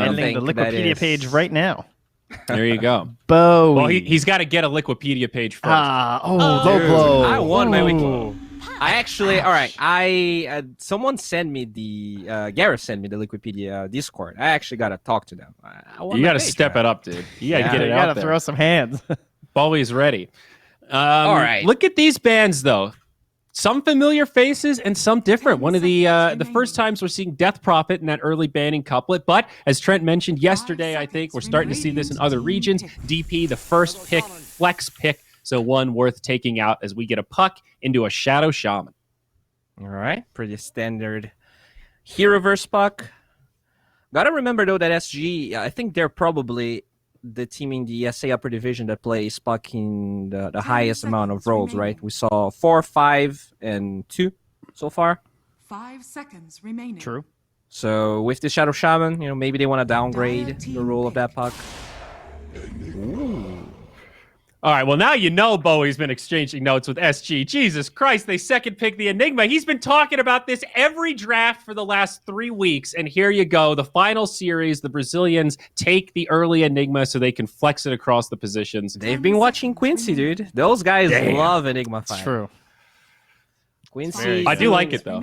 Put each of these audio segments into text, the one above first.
editing the Liquipedia page right now. There you go. Bowie. Well, he's got to get a Liquipedia page first. Low blow. I won my week. Ooh. I actually, all right. Someone sent me Gareth sent me the Liquipedia Discord. I actually got to talk to them. You got to step it up, dude. You got to get it out there. You got to throw some hands. Bowie's ready. All right. Look at these bands, though. Some familiar faces and some different. One of the first times we're seeing Death Prophet in that early banning couplet. But as Trent mentioned yesterday, I think we're starting to see this in other regions. DP, the first pick, flex pick. So one worth taking out as we get a puck into a Shadow Shaman. All right. Pretty standard hero versus puck. Gotta remember, though, that SG, I think they're probably the team in the SA upper division that plays puck in the highest amount of roles, right? We saw 4, 5, and 2 so far. 5 seconds remaining. True. So with the Shadow Shaman, maybe they want to downgrade the role of that puck. Ooh. All right, well, now you know Bowie's been exchanging notes with SG. Jesus Christ, they second pick the Enigma. He's been talking about this every draft for the last 3 weeks, and here you go. The final series, the Brazilians take the early Enigma so they can flex it across the positions. They've been watching Quincy, dude. Those guys love Enigma 5. It's true. Quincy. I do like it, though.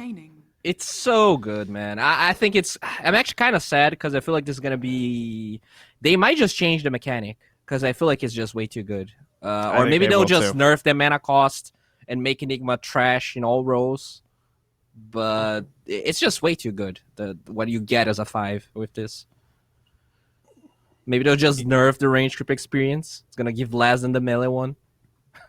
It's so good, man. I think I'm actually kind of sad because I feel like this is going to be... They might just change the mechanic because I feel like it's just way too good. Or maybe they'll just nerf their mana cost and make Enigma trash in all roles. But it's just way too good, what you get as a 5 with this. Maybe they'll just nerf the range creep experience. It's going to give less than the melee one.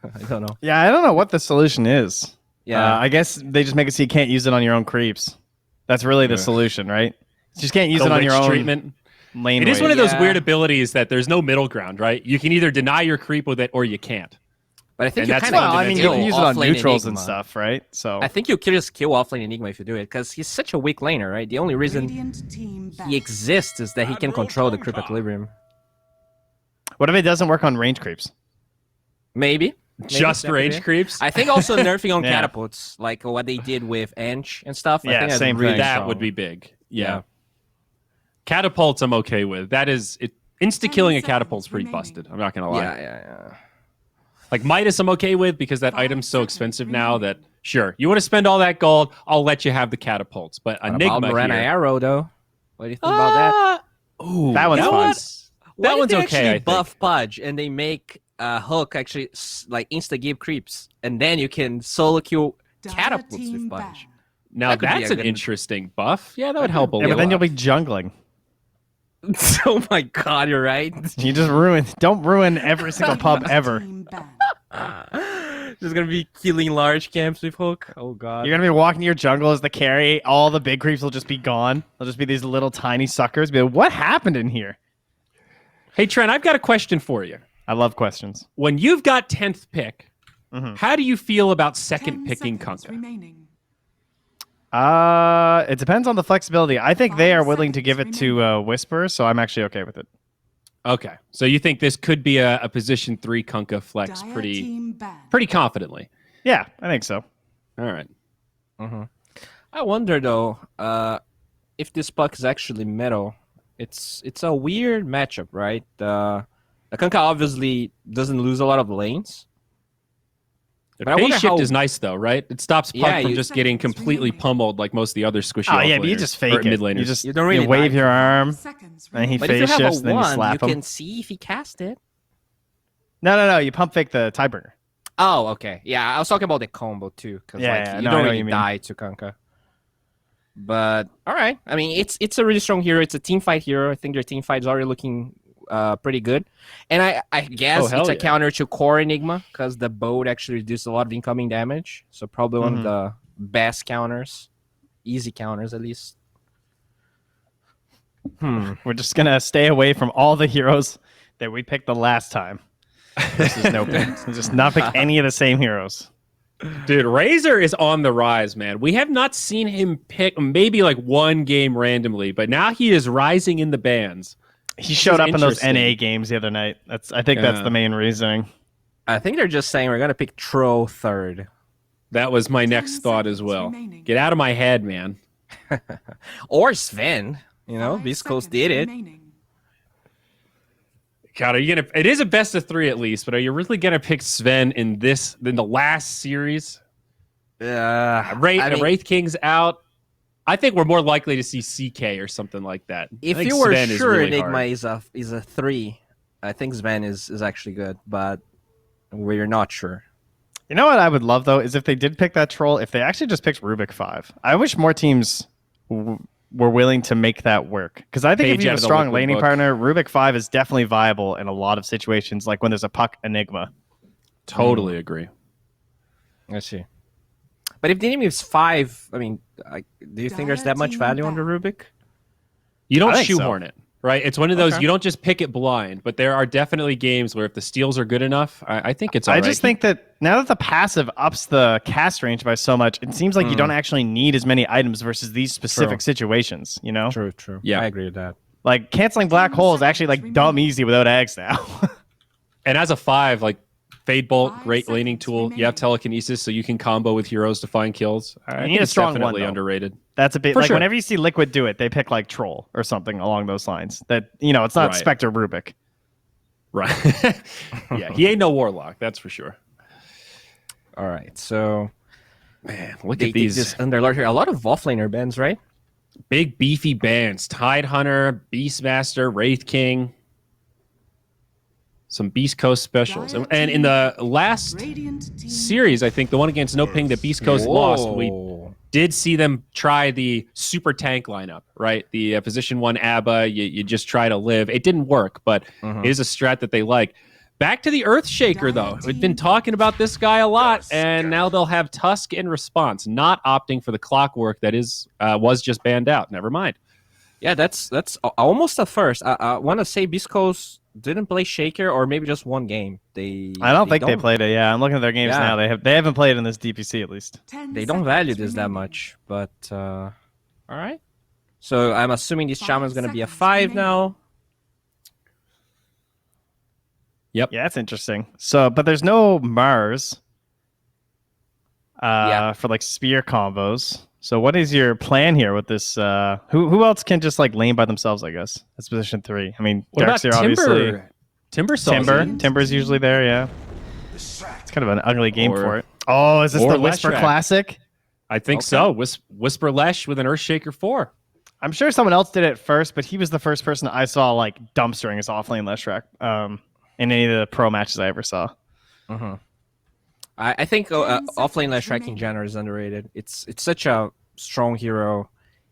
I don't know. Yeah, I don't know what the solution is. Yeah, I guess they just make it so you can't use it on your own creeps. That's really the solution, right? You just can't use it on your own treatment. Lane it is weight. one of those weird abilities that there's no middle ground, right? You can either deny your creep with it or you can't. But I think that's kind of... Well, I mean, you can use it on neutrals and stuff, right? So I think you can just kill offlane Enigma if you do it, because he's such a weak laner, right? The only reason he exists is that he can control the creep equilibrium. What if it doesn't work on range creeps? Maybe Just range creeps? I think also nerfing on catapults, like what they did with Ench and stuff. I think same really thing. That strong. would be big. Yeah. Catapults I'm okay with. That is... Insta-killing a catapult's pretty busted. I'm not going to lie. Yeah. Like Midas I'm okay with because that item's so expensive now that, sure, you want to spend all that gold, I'll let you have the catapults. But What Enigma about Morana here... Arrow, though? What do you think about that? Ooh, that one's fun. That one's if they okay, actually I think. buff Pudge and they make Hook actually like insta-give creeps, and then you can solo kill catapults with Pudge. Now That could be that's a an good- interesting buff. Yeah, that would help a Yeah, little. but then you'll be jungling. Oh my god, you're right. You just don't ruin every single pub ever. Just gonna be killing large camps with Hook. Oh god. You're gonna be walking your jungle as the carry. All the big creeps will just be gone. They'll just be these little tiny suckers. Be like, what happened in here? Hey, Trent, I've got a question for you. I love questions. When you've got 10th pick, how do you feel about second picking Kunkka? It depends on the flexibility. I think they are willing to give it to Whisper, so I'm actually okay with it. Okay, so you think this could be a position 3 Kunkka flex pretty confidently? Yeah, I think so. All right. I wonder though, if this puck is actually metal. It's a weird matchup, right? The Kunkka obviously doesn't lose a lot of lanes. The But I wonder phase shift how- is nice though, right? It stops Puck from just getting completely pummeled like most of the other squishy. Oh yeah, but you offlaners, just or fake mid it. laners. You just You don't really wave die. your arm, and he But if you phase have shifts, a and then you 1, slap you him. can see if he cast it. No, you pump fake the tiebreaker. Oh, okay. Yeah, I was talking about the combo too, because Yeah, like yeah, you no, I don't know what really you mean. die to Kunkka. But all right, I mean it's a really strong hero. It's a team fight hero. I think their team fight is already looking pretty good, and I guess hell it's a yeah. counter to Core Enigma because the boat actually reduces a lot of incoming damage. So probably one of the best counters, easy counters at least. We're just gonna stay away from all the heroes that we picked the last time. This is no pick. Just not pick any of the same heroes. Dude, Razor is on the rise, man. We have not seen him pick maybe like one game randomly, but now he is rising in the bans. He showed up in those interesting. NA games the other night. I think that's the main reasoning. I think they're just saying we're gonna pick Tro third. That was my next thought as well. Get out of my head, man. Or Sven. You know, beastcoast did it. God, are you gonna? It is a best of 3 at least, but are you really gonna pick Sven in the last series? Wraith King's out. I think we're more likely to see CK or something like that. If you were sure Enigma is a 3, I think Sven is actually good, but we're not sure. You know what I would love though is if they did pick that troll, if they actually just picked Rubik 5. I wish more teams were willing to make that work, because I think if you have a strong laning partner, Rubik 5 is definitely viable in a lot of situations, like when there's a puck Enigma. Totally agree. I see. But if the enemy is 5, I mean, do you think there's that much value on the Rubik? You don't shoehorn it, right? It's one of those, you don't just pick it blind, but there are definitely games where if the steals are good enough, I think it's all right. I just think that now that the passive ups the cast range by so much, it seems like you don't actually need as many items versus these specific situations, you know? True. Yeah. I agree with that. Like, canceling Black Hole is actually, like, dumb easy without Ags now. And as a 5, like, Fade Bolt, great laning tool. You have telekinesis, so you can combo with heroes to find kills. I need a strong one, definitely though. Underrated. That's a bit, For like, sure. whenever you see Liquid do it, they pick, like, Troll or something along those lines. That, you know, it's not Right. Spectre Rubik. Right. Yeah, he ain't no Warlock, that's for sure. All right, so... Man, look they at these. This Underlord here. A lot of offlaner bans, right? Big, beefy bands. Tide Hunter, Beastmaster, Wraith King. Some Beast Coast specials. And in the last series, I think, the one against No Ping that Beast Coast lost, we did see them try the super tank lineup, right? The position 1 ABBA, you just try to live. It didn't work, but it is a strat that they like. Back to the Earthshaker, though. We've been talking about this guy a lot, and now they'll have Tusk in response, not opting for the Clockwork that was just banned out. Never mind. Yeah, that's almost a first. I want to say Beast Coast didn't play Shaker, or maybe just one game. I don't think they played it. Yeah, I'm looking at their games now. They haven't played in this DPC at least. They don't value this that much, but all right. So I'm assuming this Shaman's going to be a 5 now. Yep. Yeah, that's interesting. So, but there's no Mars for like spear combos. So what is your plan here with this? Who else can just like lane by themselves, I guess? That's position 3. I mean, What about Darkseer, obviously. Timber's usually there, yeah. It's kind of an ugly game for it. Oh, is this the Whisper Leshrac. Classic? I think so. Whisper Lesh with an Earthshaker 4. I'm sure someone else did it first, but he was the first person I saw like dumpstering his offlane Leshrac in any of the pro matches I ever saw. I think offlane Leshrac in general is underrated. It's such a strong hero.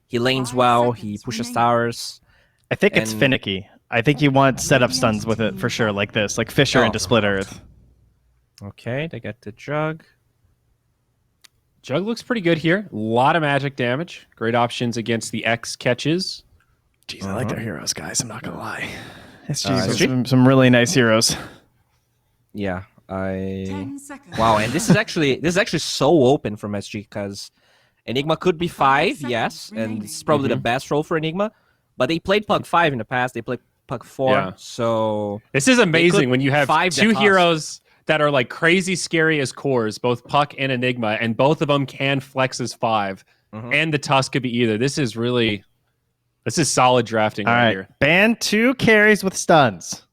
He lanes well. He pushes towers. I think it's finicky. I think you want setup stuns with it for sure, like this, like Fissure into Split Earth. Okay, they get the Jug. Jug looks pretty good here. A lot of magic damage. Great options against the X catches. Jeez, I like their heroes, guys. I'm not gonna lie. Some really nice heroes. Yeah, 10 seconds. wow, and this is actually so open from SG because Enigma could be 5, yes, and it's probably the best role for Enigma. But they played Puck 5 in the past. They played Puck 4, so this is amazing when you have 5 two the heroes that are like crazy scary as cores, both Puck and Enigma, and both of them can flex as 5, and the Tusk could be either. This is solid drafting right here. Ban 2 carries with stuns.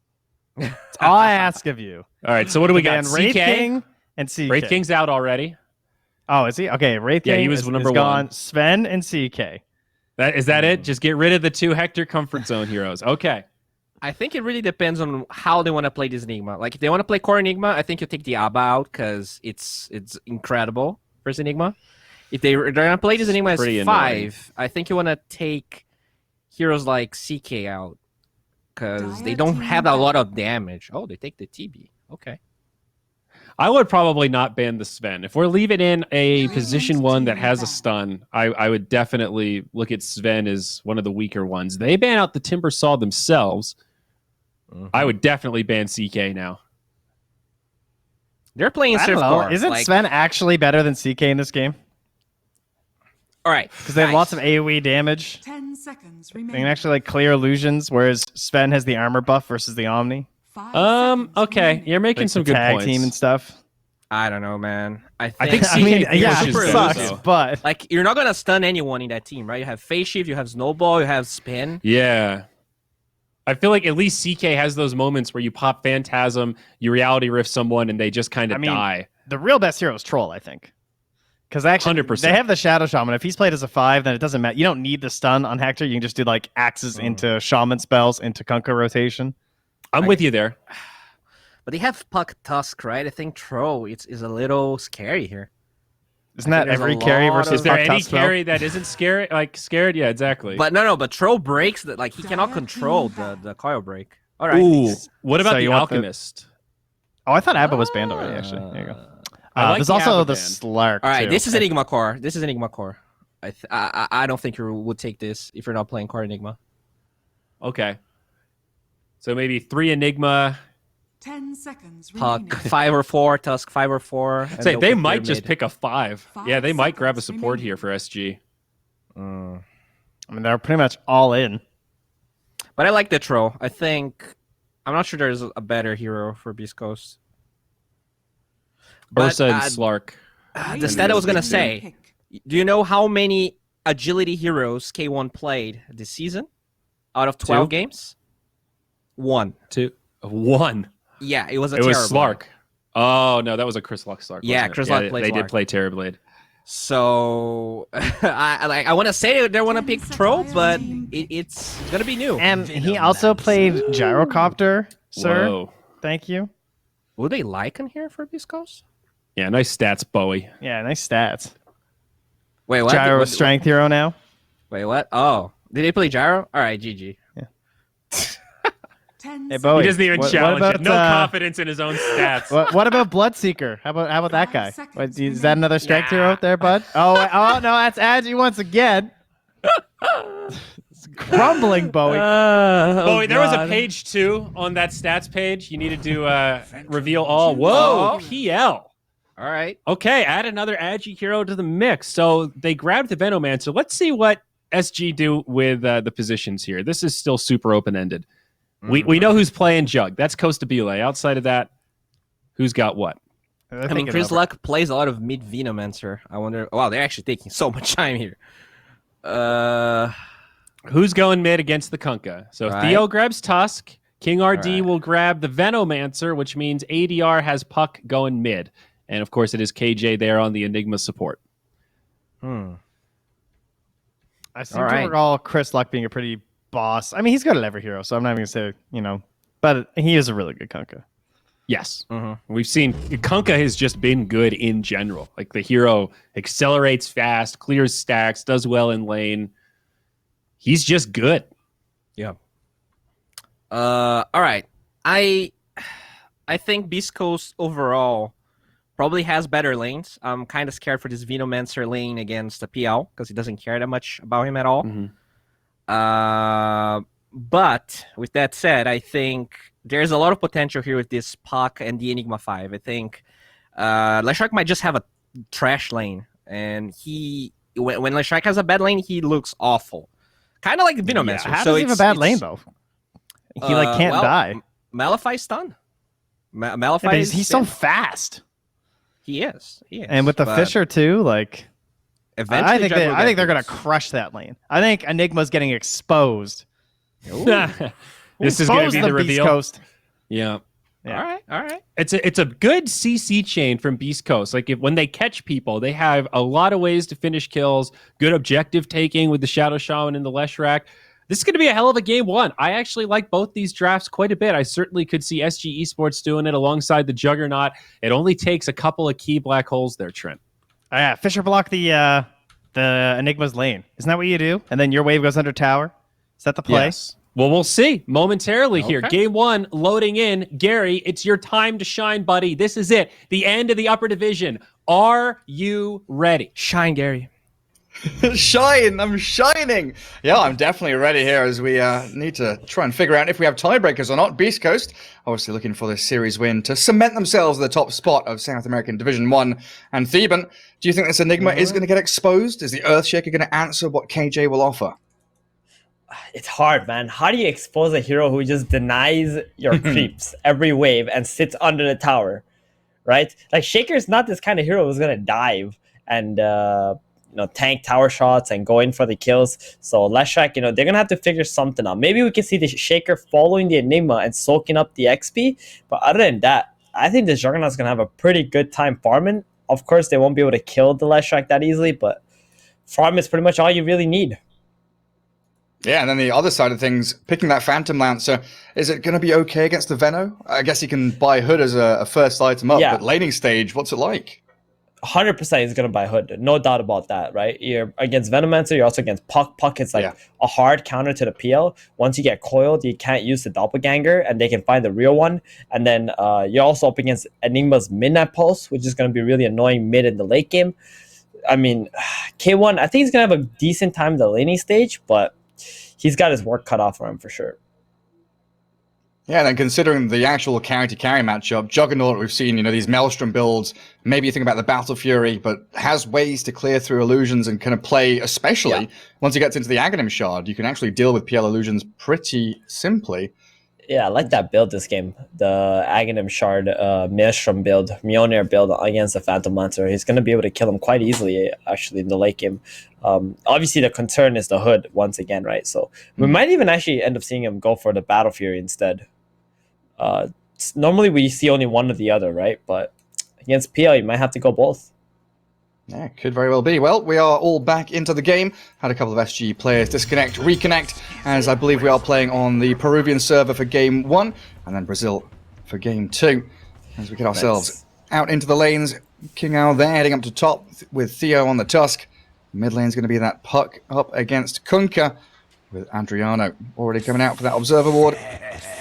That's all I ask of you. All right, so what do we got? Wraith CK? King and CK. Wraith King's out already. Oh, is he? Okay, Wraith King he was is number gone. 1. Sven and CK. Is that it? Just get rid of the 2 Hector comfort zone heroes. Okay. I think it really depends on how they want to play this Enigma. Like if they want to play core Enigma, I think you take the ABBA out because it's incredible versus Enigma. If they're gonna play this Enigma as 5, annoying. I think you want to take heroes like CK out because they don't have a lot of damage. Oh, they take the TB. Okay. I would probably not ban the Sven. If we're leaving in a position 1 that has a stun, I would definitely look at Sven as one of the weaker ones. They ban out the Timbersaw themselves. I would definitely ban CK now. They're playing I Surf don't know. Core. Isn't Sven actually better than CK in this game? All right. Because they have lots of AoE damage. 10 seconds They can remaining. actually like clear illusions, whereas Sven has the armor buff versus the Omni. 5 seconds Okay, remaining. you're making Like some the good tag points. team and stuff. I don't know, man. I think I mean, CK yeah, it pushes sucks, those, though. but like you're not gonna stun anyone in that team, right? You have Phase Shift, you have Snowball, you have Spin. Yeah. I feel like at least CK has those moments where you pop Phantasm, you reality rift someone, and they just kind of die. The real best hero is Troll, I think. Because actually, 100%. they have the Shadow Shaman. If he's played as a 5, then it doesn't matter. You don't need the stun on Hector. You can just do like axes into Shaman spells, into Kunkka rotation. I'm with you there. But they have Puck Tusk, right? I think Troll is a little scary here. Isn't that every carry versus Is there Puck any Tusk carry that isn't scared? Scared? Yeah, exactly. But but Troll breaks that. Like he cannot control the coil break. All right. Ooh, what about So the you want Alchemist? Oh, I thought Abba was banned already, actually. There you go. I like there's the also Abba the ban. Slark. All right. too. This is Enigma Core. I don't think you would take this if you're not playing Core Enigma. Okay. So maybe 3 Enigma. 10 seconds Puck remaining. 5 or 4, Tusk 5 or 4. Say and they they'll might put just mid. pick a 5. 5 Yeah, they might grab a seconds support remaining. here for SG. Mm. I mean, they're pretty much all in. But I like the Troll. I'm not sure there's a better hero for Beast Coast. But, Ursa and Slark. the stat I was gonna say. Do you know how many agility heroes K1 played this season? Out of 12 2? games? 1. 2. 1. Yeah, it was a It was Terrorblade. Slark. Oh, no, that was a Chris Luck Slark. Yeah, wasn't it? Chris Luck played They Slark. did play Terrorblade. So I want to say they want to pick Troll, but it's gonna be new. And he also played Gyrocopter, sir. Whoa. Thank you. Would they like him here for Beast Coast? Yeah, nice stats, Bowie. Yeah, nice stats. Wait, what? Gyro strength hero now. Wait, what? Oh, did they play Gyro? All right, GG. 10 Hey, seconds. Bowie. He doesn't even What challenge about, it. No confidence in his own stats. What about Bloodseeker? How about that guy? 5 seconds What, is that another strength Nah. hero up there, bud? Oh, no, that's Agi once again. It's crumbling, Bowie. Bowie, there was a page 2 on that stats page. You needed to reveal all. Whoa, PL. All right. Okay, add another Agi hero to the mix. So they grabbed the Venomancer. Let's see what SG do with the positions here. This is still super open-ended. We know who's playing Jug. That's Costabile. Outside of that, who's got what? I mean, Chris Luck plays a lot of mid Venomancer. I wonder. Wow, they're actually taking so much time here. Who's going mid against the Kunkka? So Right. Theo grabs Tusk. King RD Right. will grab the Venomancer, which means ADR has Puck going mid. And of course, it is KJ there on the Enigma support. Hmm. I seem All to right. recall Chris Luck being a pretty boss. I mean, he's good at every hero, so I'm not even going to say, but he is a really good Kunkka. Yes. Mm-hmm. We've seen Kunkka has just been good in general. Like the hero accelerates fast, clears stacks, does well in lane. He's just good. Yeah. All right. I think Beast Coast overall probably has better lanes. I'm kind of scared for this Venomancer lane against the PL because he doesn't care that much about him at all. Mhm. But with that said, I think there's a lot of potential here with this Puck and the Enigma 5. I think Leshak might just have a trash lane, and when Leshak has a bad lane, he looks awful. Kind of like Venomancer. How so does he have a bad lane, though? He can't die. Malphite's done. Malphite Yeah, is he's so dead. fast. He is. And with the but Fisher, too, eventually I think Juggernaut I think they're gets gonna crush that lane. I think Enigma's getting exposed. This is going to be the Beast reveal. Coast. Yeah. Yeah. All right. It's a good CC chain from Beast Coast. Like when they catch people, they have a lot of ways to finish kills. Good objective taking with the Shadow Shaman and the Leshrac. This is going to be a hell of a game 1. I actually like both these drafts quite a bit. I certainly could see SG Esports doing it alongside the Juggernaut. It only takes a couple of key black holes there, Trent. Oh, yeah, Fisher block the Enigma's lane. Isn't that what you do? And then your wave goes under tower. Is that the play? Yes. Well, we'll see momentarily here. Okay. Game 1 loading in. Gary, it's your time to shine, buddy. This is it. The end of the upper division. Are you ready? Shine, Gary. Shine! I'm shining! Yeah, I'm definitely ready here as we need to try and figure out if we have tiebreakers or not. Beast Coast, obviously looking for this series win to cement themselves at the top spot of South American Division 1 and Theban. Do you think this Enigma is going to get exposed? Is the Earthshaker going to answer what KJ will offer? It's hard, man. How do you expose a hero who just denies your creeps every wave and sits under the tower, right? Like Shaker's not this kind of hero who's gonna dive and tank tower shots and go in for the kills. So Leshrac, they're gonna have to figure something out. Maybe we can see the Shaker following the Enigma and soaking up the XP. But other than that, I think the Juggernaut's gonna have a pretty good time farming. Of course, they won't be able to kill the Leshrac that easily, but farm is pretty much all you really need. Yeah, and then the other side of things, picking that Phantom Lancer, is it going to be okay against the Veno? I guess you can buy Hood as a first item up, but laning stage, what's it like? 100% he's going to buy Hood. No doubt about that, right? You're against Venomancer, you're also against Puck. Puck is like a hard counter to the PL. Once you get coiled, you can't use the Doppelganger, and they can find the real one. And then you're also up against Enigma's Midnight Pulse, which is going to be really annoying mid in the late game. I mean, K1, I think he's going to have a decent time in the laning stage, but he's got his work cut off for him for sure. Yeah, and then considering the actual carry-to-carry matchup, Juggernaut, we've seen, these Maelstrom builds, maybe you think about the Battle Fury, but has ways to clear through illusions and kind of play, especially once he gets into the Aghanim Shard, you can actually deal with PL illusions pretty simply. Yeah, I like that build this game. The Aghanim Shard Maelstrom build, Mjolnir build against the Phantom Lancer. He's going to be able to kill him quite easily, actually, in the late game. Obviously, the concern is the Hood once again, right? So we might even actually end up seeing him go for the Battle Fury instead. Normally, we see only one or the other, right? But against PL, you might have to go both. Yeah, could very well be. Well, we are all back into the game. Had a couple of SG players disconnect, reconnect, as I believe we are playing on the Peruvian server for Game 1, and then Brazil for Game 2. As we get ourselves out into the lanes, King Owl there, heading up to top with Theo on the Tusk. Mid lane's going to be that Puck up against Kunkka, with Adriano already coming out for that Observer Ward.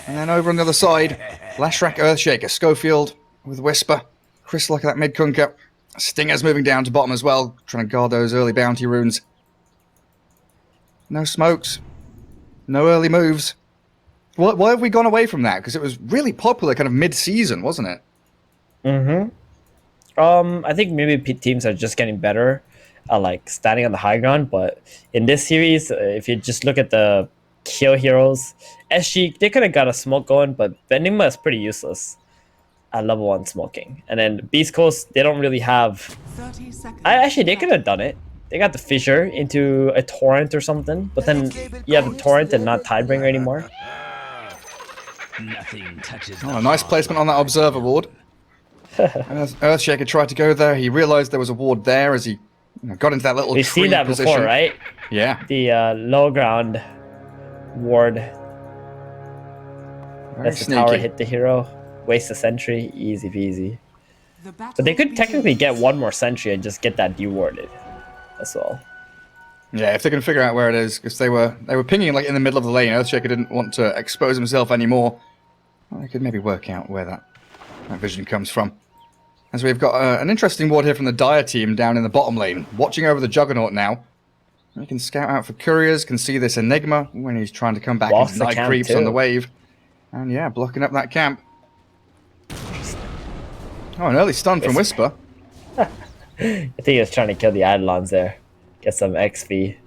And then over on the other side, Leshrac, Earthshaker, Schofield with Whisper, Chris look at that mid Kunkka. Stinger's moving down to bottom as well, trying to guard those early bounty runes. No smokes. No early moves. Why have we gone away from that? Because it was really popular kind of mid-season, wasn't it? I think maybe teams are just getting better at like standing on the high ground, but in this series, if you just look at the kill heroes, SG, they could have got a smoke going, but Enigma is pretty useless at level 1 smoking. And then Beast Coast, they don't really have... 30 seconds. Actually, they could have done it. They got the Fissure into a Torrent or something, but then you have the Torrent and not Tidebringer anymore. Nothing touches. Oh, a nice placement on that Observer Ward. Earthshaker tried to go there. He realized there was a ward there as he got into that little We've tree seen that position. before, right? Yeah. The low ground ward. Very That's the sneaky. tower hit the hero. Waste a sentry. Easy peasy. But they could technically get one more sentry and just get that dewarded as well. Yeah, if they can figure out where it is, because they were pinging like in the middle of the lane. Earthshaker didn't want to expose himself anymore. Well, they could maybe work out where that vision comes from. As we've got an interesting ward here from the Dire team down in the bottom lane, watching over the Juggernaut now. We can scout out for couriers, can see this Enigma when he's trying to come back into night creeps on the wave. And yeah, blocking up that camp. Oh, an early stun from Whisper. I think he was trying to kill the Eidolons there. Get some XP.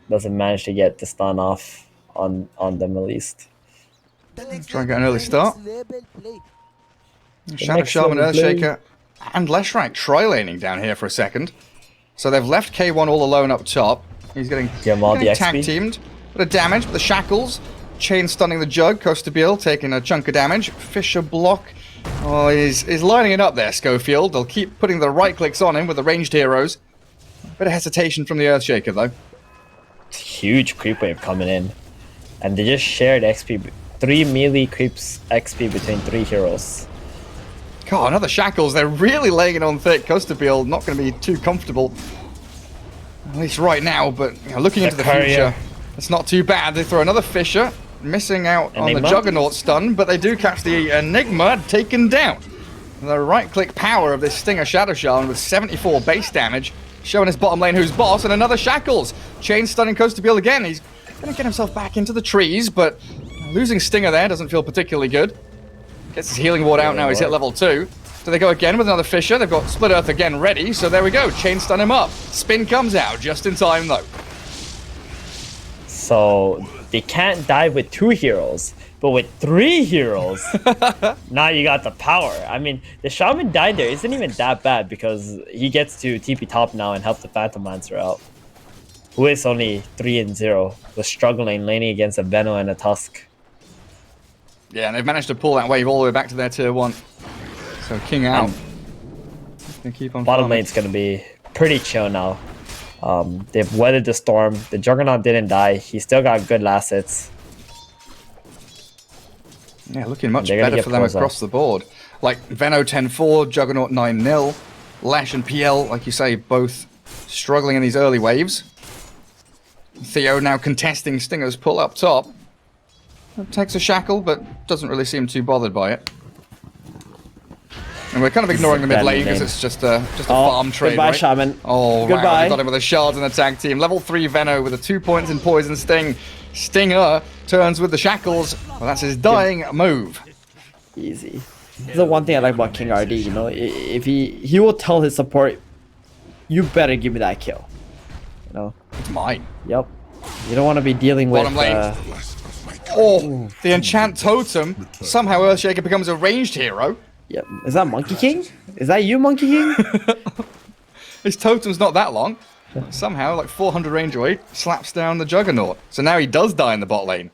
Doesn't manage to get the stun off on them at least. Try and get an early start. Shadow Shaman, Earthshaker, and Leshrac tri-laning down here for a second. So they've left K1 all alone up top. He's getting tag-teamed. Bit of damage, but the Shackles. Chain stunning the Jug. Costabiel taking a chunk of damage. Fisher block. Oh, he's lining it up there, Schofield. They'll keep putting the right clicks on him with the ranged heroes. Bit of hesitation from the Earthshaker, though. Huge creep wave coming in. And they just shared XP. 3 melee creeps XP between 3 heroes. God, another Shackles. They're really laying it on thick. Costabiel not going to be too comfortable. At least right now, but looking into the future, it's not too bad. They throw another Fisher. Missing out on the Juggernaut stun, but they do catch the Enigma taken down. The right-click power of this Stinger Shadow Shaman with 74 base damage, showing his bottom lane who's boss, and another Shackles. Chain stunning Costabiel again. He's going to get himself back into the trees, but losing Stinger there doesn't feel particularly good. Gets his healing ward out now, he's hit level 2. So they go again with another Fisher. They've got Split Earth again ready, so there we go. Chain stun him up. Spin comes out just in time, though. So they can't dive with 2 heroes, but with 3 heroes, now you got the power. I mean, the Shaman died there isn't even that bad because he gets to TP top now and help the Phantom Lancer out, who is only 3-0, was struggling laning against a Veno and a Tusk. Yeah, and they've managed to pull that wave all the way back to their tier 1. So King out. Gonna keep on Bottom farming. lane's gonna be pretty chill now. They've weathered the storm. The Juggernaut didn't die. He still got good last hits. Yeah, looking much They're gonna better get for them Proza. across the board. Like Veno 10-4, Juggernaut 9-0, Lash and PL, like you say, both struggling in these early waves. Theo now contesting Stinger's pull up top. Takes a shackle, but doesn't really seem too bothered by it. And we're kind of ignoring the mid lane because it's just a farm trade, goodbye, right? Shaman. Oh, Goodbye. wow, they got him with a shard in the tag team. Level 3 Veno with the 2 points in Poison Sting. Stinger turns with the shackles. Well, that's his dying move. Easy. This is the one thing I like about King RD, you know, if he will tell his support, you better give me that kill. You know? It's mine. Yep. You don't want to be dealing with Bottom lane. Oh, the enchant totem. Somehow Earthshaker becomes a ranged hero. Yep. Is that Monkey King? Is that you, Monkey King? His totem's not that long. Somehow, like 400 range away, slaps down the Juggernaut. So now he does die in the bot lane.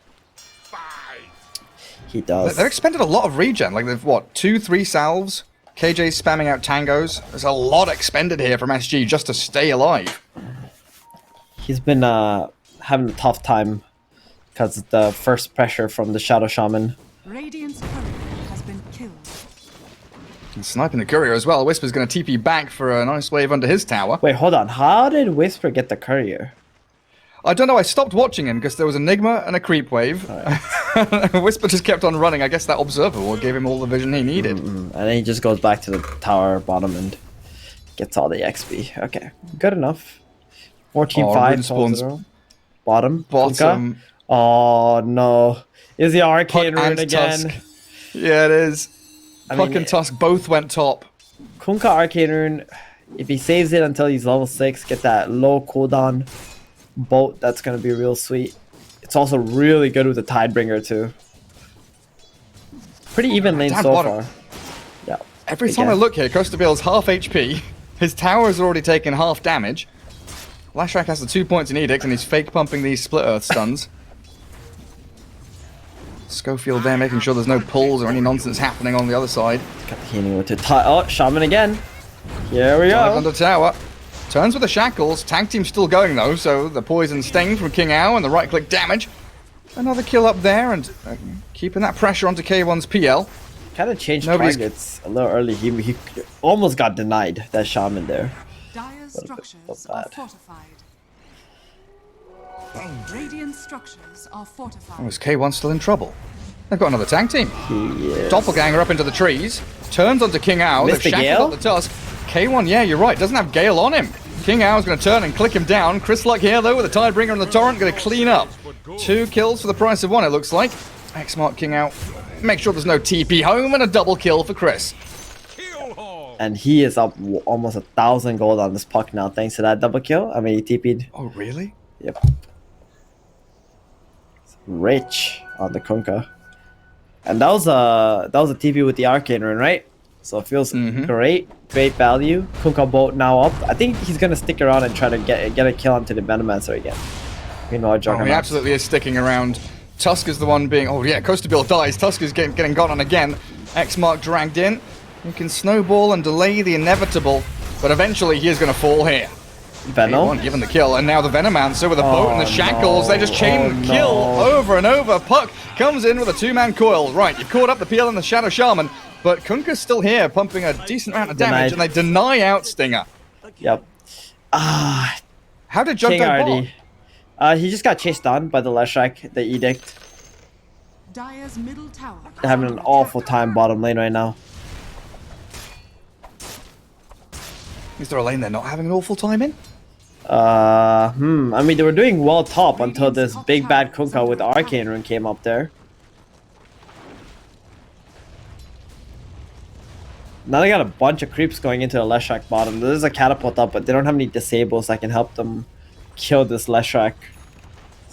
He does. They've expended a lot of regen. Like they've, what, 2-3 salves? KJ's spamming out tangos. There's a lot expended here from SG just to stay alive. He's been having a tough time because of the first pressure from the Shadow Shaman. Radiant's courier has been killed. And sniping the courier as well. Whisper's going to TP back for a nice wave under his tower. Wait, hold on. How did Whisper get the courier? I don't know, I stopped watching him because there was Enigma and a creep wave. Right. Whisper just kept on running. I guess that observer gave him all the vision he needed. And then he just goes back to the tower bottom and gets all the XP. Okay, good enough. 14-5. Spawns Bottom. bottom. Kunkka. Oh no. Is the Arcane Puck Rune and again? Tusk. Yeah, it is. Puck mean, and Tusk both went top. Kunkka Arcane Rune, if he saves it until he's level 6, get that low cooldown boat, that's going to be real sweet. It's also really good with the Tidebringer too. Pretty even lane Down so bottom. far. Yeah. Every time I look here, Costa Bill's half HP. His tower has already taken half damage. Lashrak has the 2 points in Edict and he's fake pumping these Split Earth stuns. Schofield there making sure there's no pulls or any nonsense happening on the other side. Got the healing with the oh, Shaman again. Here we Dive go. under tower. Turns with the shackles. Tag team's still going though, so the poison sting from King Ao and the right click damage. Another kill up there and keeping that pressure onto K1's PL. Kind of changed Nobody's- targets a little early. He almost got denied that Shaman there. Dire's What a bit structures of are that. fortified. Radiant structures are fortified. Oh, is K1 still in trouble? They've got another tag team. Yes. Doppelganger up into the trees. Turns onto King Ao. They've Missed the shackled Gale? up the Tusk. K1, yeah, you're right. Doesn't have Gale on him. King Ao's going to turn and click him down. Chris Luck here, though, with the Tidebringer and the Torrent. Going to clean up. 2 kills for the price of 1, it looks like. X-Mark King Ao. Make sure there's no TP home and a double kill for Chris. And he is up almost 1,000 gold on this puck now, thanks to that double kill. I mean, he TP'd. Oh, really? Yep. Rich on the Kunkka. And that was a TP with the Arcane Rune, right? So it feels great value. Kunkka boat now up. I think he's gonna stick around and try to get a kill onto the Venomancer again. Meanwhile, Oh, he Juggernaut. absolutely is sticking around. Tusk is the one being... Oh, yeah, Costa Bill dies. Tusk is getting gone on again. X-Mark dragged in. He can snowball and delay the inevitable, but eventually he is going to fall here. Venom. Given the kill, and now the Venomancer with a boat and the shackles. no. They just chain Oh, kill no. over and over. Puck comes in with a 2-man coil. Right, you've caught up the PL and the Shadow Shaman, but Kunkka's still here, pumping a decent amount of damage, and they deny out Stinger. Yep. Ah, How did Jug King go bot? already. He just got chased down by the Leshrac, the Edict. Dire's middle tower. is They're having under an awful attack. time bottom lane right now. Is there a lane they're not having an awful time in? I mean, they were doing well top until this big bad Kunkka with Arcane Rune came up there. Now they got a bunch of creeps going into the Leshrac bottom. There's a catapult up, but they don't have any disables that can help them kill this Leshrac.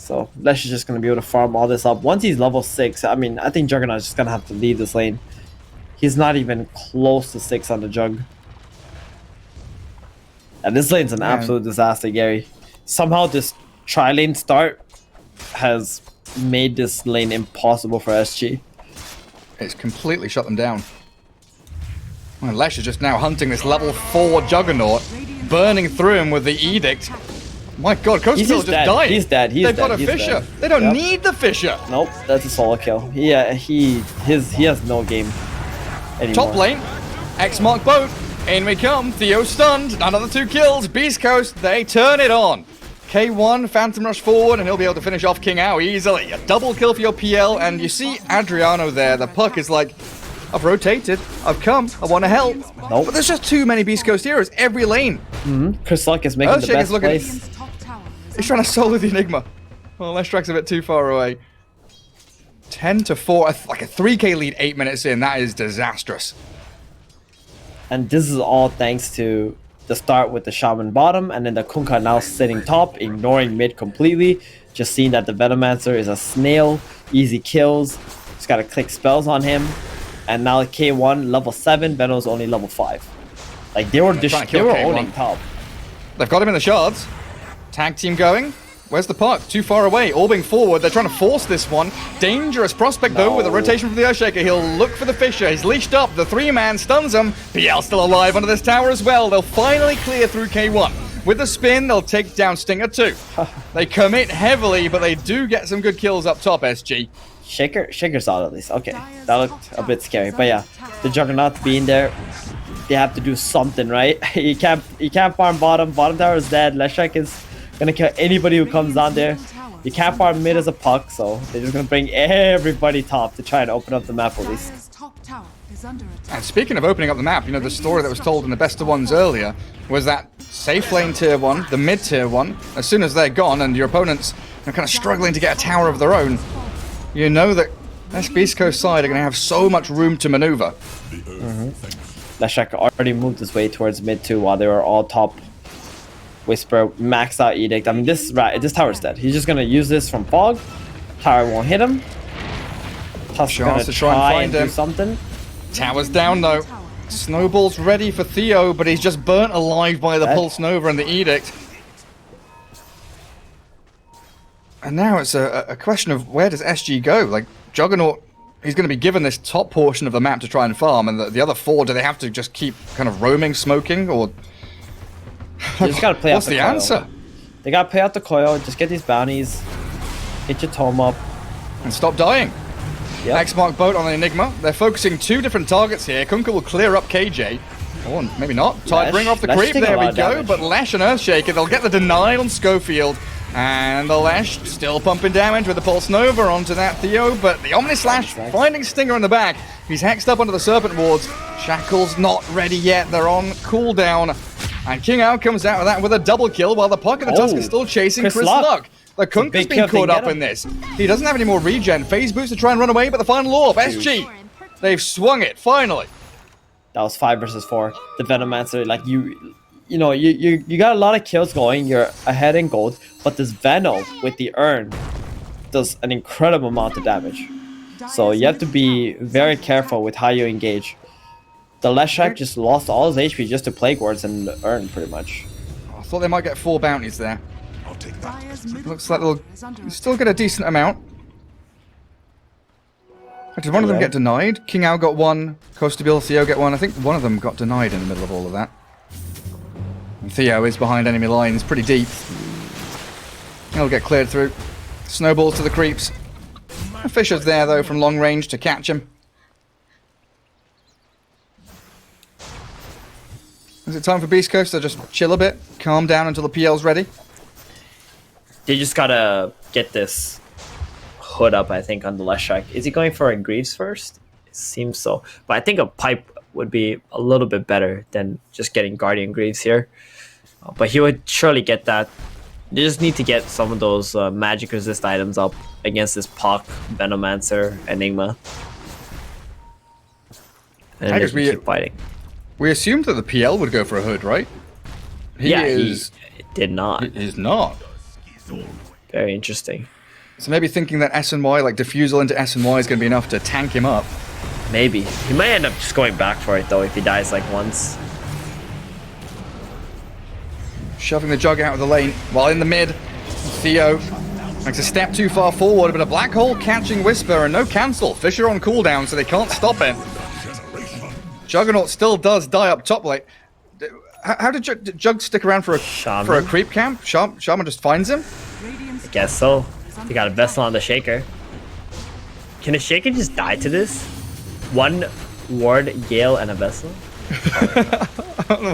So Lesh is just gonna be able to farm all this up. Once he's level 6, I mean, I think Juggernaut's just gonna have to leave this lane. He's not even close to 6 on the Jug. And this lane's an absolute disaster, Gary. Somehow this tri-lane start has made this lane impossible for SG. It's completely shut them down. Well, Lesh is just now hunting this level 4 Juggernaut, burning through him with the Edict. My god, Coastal just died. He's dead. They've got a Fissure. They don't need the Fissure. Nope, that's a solo kill. Yeah, he has no game anymore. Top lane, X mark boat. In we come. Theo stunned. Another 2 kills. Beast Coast, they turn it on. K1, Phantom Rush forward, and he'll be able to finish off King Ao easily. A double kill for your PL, and you see Adriano there. The puck is like, I've rotated, I've come, I want to help. Nope. But there's just too many Beast Coast heroes every lane. Chris Luck is making the best place. Radiant's top tower is He's trying to solo the Enigma. Well, Lestrack's a bit too far away. 10-4, like a 3k lead 8 minutes in. That is disastrous. And this is all thanks to the start with the Shaman bottom, and then the Kunkka now sitting top, ignoring mid completely. Just seeing that the Venomancer is a snail, easy kills. Just gotta click spells on him. And now K1 level 7, Veno's only level 5. Like they were owning top. They've got him in the shards. Tag team going. Where's the puck? Too far away. Orbing forward. They're trying to force this one. Dangerous prospect though with a rotation from the Earthshaker. He'll look for the Fissure. He's leashed up. The 3-man stuns him. PL still alive under this tower as well. They'll finally clear through K1. With the spin, they'll take down Stinger too. They commit heavily, but they do get some good kills up top, SG. Shaker's out at least. Okay, that looked a bit scary. But yeah, the Juggernaut being there, they have to do something, right? You can't farm bottom. Bottom tower is dead. Leshek is gonna kill anybody who comes down there. You can't farm mid as a puck, so they're just gonna bring everybody top to try and open up the map at least. Dire's top tower is under attack. And speaking of opening up the map, you know, the story that was told in the best of ones earlier was that safe lane tier 1, the mid tier 1, as soon as they're gone and your opponents are kind of struggling to get a tower of their own, you know that this Beast Coast side are going to have so much room to maneuver. Leshek already moved his way towards mid 2 while they were all top. Whisper, maxed out Edict. I mean, this tower's dead. He's just gonna use this from fog. Tower won't hit him. Tusk's gonna try and do something. Tower's down though. Snowball's ready for Theo, but he's just burnt alive by the Pulse Nova and the Edict. And now it's a question of where does SG go? Like, Juggernaut, he's going to be given this top portion of the map to try and farm, and the other 4, do they have to just keep kind of roaming, smoking, or... You just gotta play out What's the answer? They gotta play out the coil, just get these bounties, hit your tome up. And stop dying. Yep. X-Mark boat on the Enigma. They're focusing 2 different targets here. Kunkka will clear up KJ. Oh, and maybe not. Bring off the Lesh creep. There we go. damage. But Lesh and Earthshaker, they'll get the denial on Schofield. And the Lesh still pumping damage with the Pulse Nova onto that Theo. But the Omnislash finding Stinger in the back. He's hexed up onto the Serpent Wards. Shackle's not ready yet. They're on cooldown. And King Ao comes out with that with a double kill while the Puck and the Tusk is still chasing Chris Luck. The Kunkka's been caught up in this. He doesn't have any more regen. Phase boost to try and run away, but the final orb, SG. They've swung it, finally. That was 5 versus 4. The Venomancer, like you know, you got a lot of kills going. You're ahead in gold, but this Veno with the urn does an incredible amount of damage. So you have to be very careful with how you engage. The Leshek just lost all his HP just to Plague Wards and urn, pretty much. I thought they might get 4 bounties there. I'll take that. Looks like they'll still get a decent amount. Did one of them get denied? King Ao got 1, Costabil, Theo get 1. I think one of them got denied in the middle of all of that. And Theo is behind enemy lines, pretty deep. He'll get cleared through. Snowballs to the creeps. Fisher's there though from long range to catch him. Is it time for Beast Coast to just chill a bit, calm down until the PL's ready? They just gotta get this hood up, I think, on the Leshek. Is he going for a Greaves first? It seems so. But I think a pipe would be a little bit better than just getting Guardian Greaves here. But he would surely get that. They just need to get some of those magic resist items up against this Puck, Venomancer, Enigma. And then they keep fighting. We assumed that the PL would go for a hood, right? He did not. He is not. Very interesting. So maybe thinking that S&Y, like defusal into S&Y is going to be enough to tank him up. Maybe. He might end up just going back for it, though, if he dies, like, once. Shoving the Jug out of the lane. While in the mid, Theo makes a step too far forward, but a black hole catching Whisper and no cancel. Fisher on cooldown, so they can't stop it. Juggernaut still does die up top lane. How did Jug stick around for a creep camp? Shaman just finds him? I guess so. He got a Vessel on the Shaker. Can a Shaker just die to this? One Ward, Gale, and a Vessel?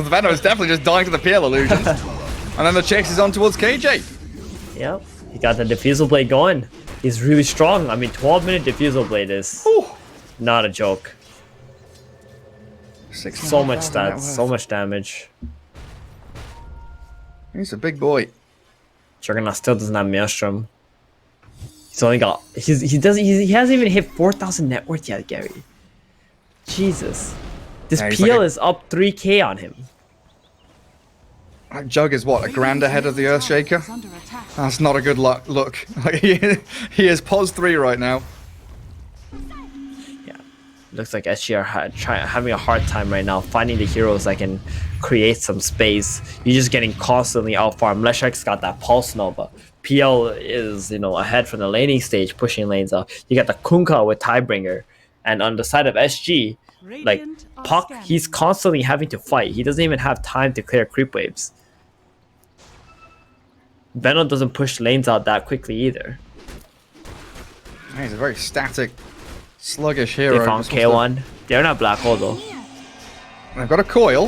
Venom is definitely just dying to the PL illusions. And then the chase is on towards KJ. Yep. He got the Diffusal Blade going. He's really strong. I mean, 12-minute Diffusal Blade is not a joke. So much stats, so much damage. He's a big boy. Juggernaut still doesn't have Maelstrom. He's only got he hasn't even hit 4,000 net worth yet, Gary. Jesus. This PL is up 3k on him. Jug is what, a grand ahead of the Earthshaker? That's not a good look. He is pos 3 right now. Yeah, looks like SG are having a hard time right now finding the heroes that can create some space. You're just getting constantly outfarmed. Leshek's got that Pulse Nova. PL is, ahead from the laning stage, pushing lanes up. You got the Kunkka with Tidebringer. And on the side of SG, like, Puck, he's constantly having to fight. He doesn't even have time to clear creep waves. Venom doesn't push lanes out that quickly either. He's a very static, sluggish hero. They found K1. They're not Black Hole though. They've got a coil.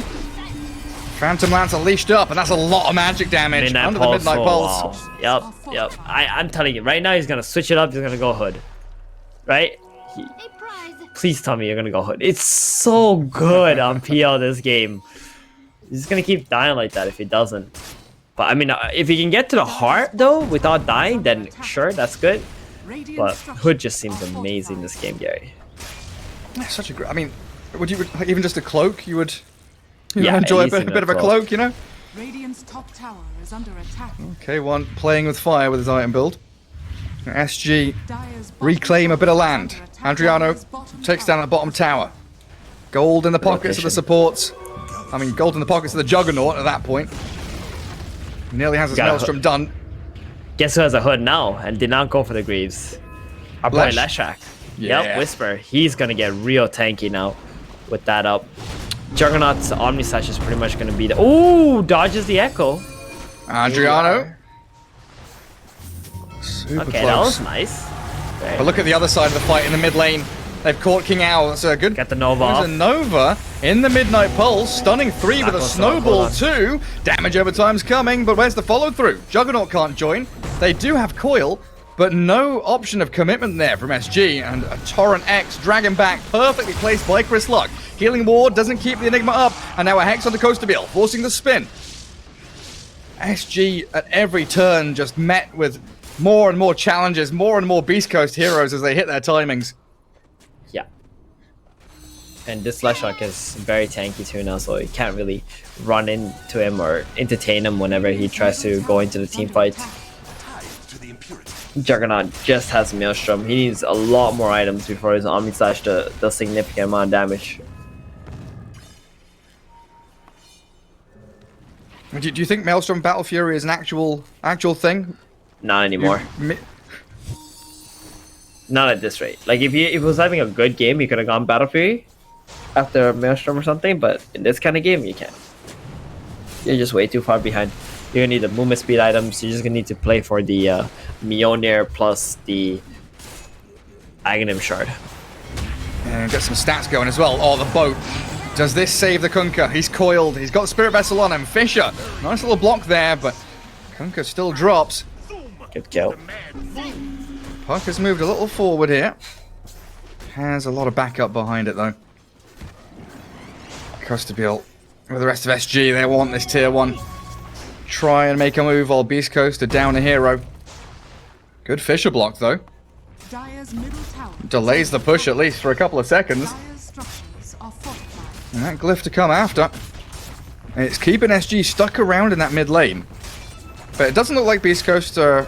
Phantom Lance are leashed up, and that's a lot of magic damage under the Midnight Pulse. Wow. Yep. I'm telling you, right now he's gonna switch it up. He's gonna go Hood. Right? Please tell me you're gonna go Hood. It's so good on PL this game. He's just gonna keep dying like that if he doesn't. But I mean, if he can get to the heart though without dying, then sure, that's good. But Hood just seems amazing this game, Gary. Such a great. I mean, would you even just a cloak? You would enjoy a bit of a cloak, Radiant's top tower is under attack. K1 playing with fire with his item build. SG reclaim a bit of land. Adriano takes down the bottom tower. Gold in the pockets of the supports. I mean, gold in the pockets of the Juggernaut at that point. Nearly has his Maelstrom done. Guess who has a Hood now and did not go for the Greaves? Our boy Leshak. Yeah. Yep, Whisper. He's gonna get real tanky now with that up. Juggernaut's Omni Slash is pretty much gonna be the. Ooh, dodges the Echo. Adriano. Super Okay, close. that was nice. But look at the other side of the fight in the mid lane. They've caught King Owl. That's a good. Get the Nova off. There's a Nova in the Midnight Pulse. Stunning 3 with a Snowball 2. Damage over time's coming, but where's the follow through? Juggernaut can't join. They do have Coil, but no option of commitment there from SG. And a Torrent X dragging back, perfectly placed by Chris Luck. Healing Ward doesn't keep the Enigma up, and now a Hex on the Coastabile, forcing the spin. SG at every turn just met with more and more challenges, more and more Beast Coast heroes as they hit their timings. Yeah. And this Leshak is very tanky too now, so you can't really run into him or entertain him whenever he tries to go into the team fight. Juggernaut just has Maelstrom. He needs a lot more items before his Omni Slash does significant amount of damage. Do you think Maelstrom Battle Fury is an actual thing? Not anymore. Not at this rate. Like if he was having a good game, he could have gone Battle Fury after Maelstrom or something, but in this kind of game, you can't. You're just way too far behind. You're gonna need the movement speed items. You're just gonna need to play for the Mjolnir plus the Aghanim Shard. And get some stats going as well. Oh, the boat. Does this save the Kunkka? He's coiled. He's got the Spirit Vessel on him. Fisher. Nice little block there, but Kunkka still drops. Good kill. Puck has moved a little forward here. Has a lot of backup behind it, though. Coastabile with the rest of SG. They want this tier 1. Try and make a move while Beast Coast are down a hero. Good Fisher block, though. Dire's middle tower. Delays the push at least for a couple of seconds. Dire's structures are fortified. And that glyph to come after. And it's keeping SG stuck around in that mid lane. But it doesn't look like Beast Coast are